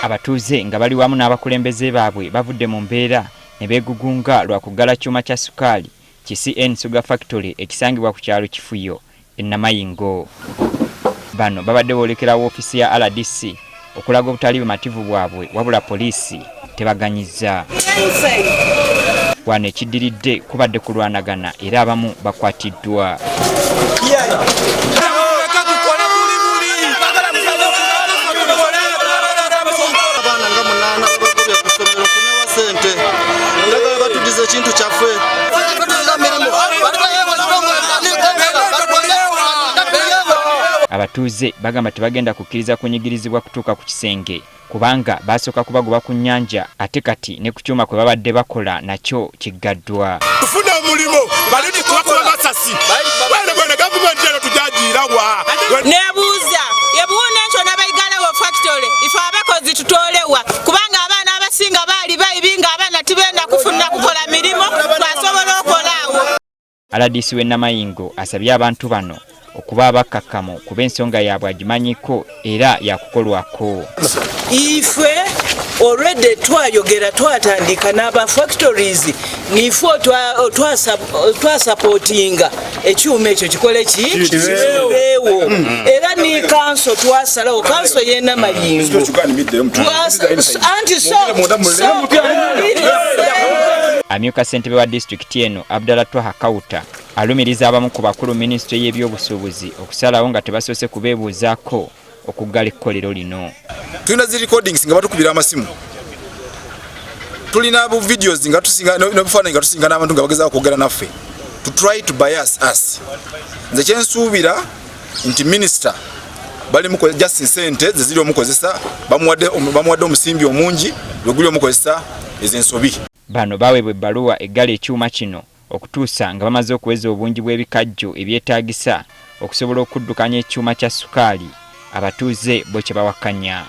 Abatuuze nga bali wamu n'abakulembeze baabwe bavudde mu mbeera ne beegugunga lwa kuggala kyuma kya sukaali ki CN Sugar Factory ekisangibwa ku kyalo Kifuyo e Namayingo. Bano babadde boolekera woofiisi ya RDC okulaga obutali bumativu bwabwe wabula poliisi tebaganyizza. Wano ekiddiridde kubadde kulwanagana era abamu bakwatiddwa. Abatuuze bagamba tebagenda kukkiriza kunyigirizibwa kutuuka ku kisenge kubanga basooka kubagoba ku nnyanja ate kati ne ku kyuma kwe babadde bakola nakyo kiggaddwa. Tufuna omulimo balini kubakuba masasi bwana gavumenti eno tujajiira wa nebuuza yebuuna ekyo n'abayigalawo factory ife abakozi tutolewa kubanga abaana abasinga baali bayibinga abaana tibenda kufuna kukola mirimu twasobola okolaawo. RDC w'e Namayingo asabye abantu bano okuba abakkakkamu kuba ensonga yaabwe agimanyiko era yakukolwako. Ife already twayogera twatandika n'aba factories nife twasapotinga ekyuma ekyo kikole kibeewo era ni kanso twasalawo kanso y'e Namayingo Amyuka ssentebe wa disitulikiti eno Abdallah Twaha Kauta alumiriza abamu ku bakulu minisitule y'ebyobusuubuzi okusalawo nga tebasoose kubeebuuzaako okuggala ekkolero lino. Tulina zi recordings nga batukubira amasimu. Tulina bu videos nga tusinga n'obufaananyi nga tusinga n'abantu nga bagezaako kwogera naffe. To try to bias us. Nze kyensuubira nti minisita bali mukoze just sente zeziri omukozesa bamuwadde omusimbi omungi lweguli omukozesa ez'ensobi. Bano baweebwa ebbaluwa eggala ekyuma kino okutuusa nga bamaze okuweza obungi bw'ebikajjo ebyetaagisa okusobola okuddukanya ekyuma kya sukaali abatuuze bo kye bawakanya.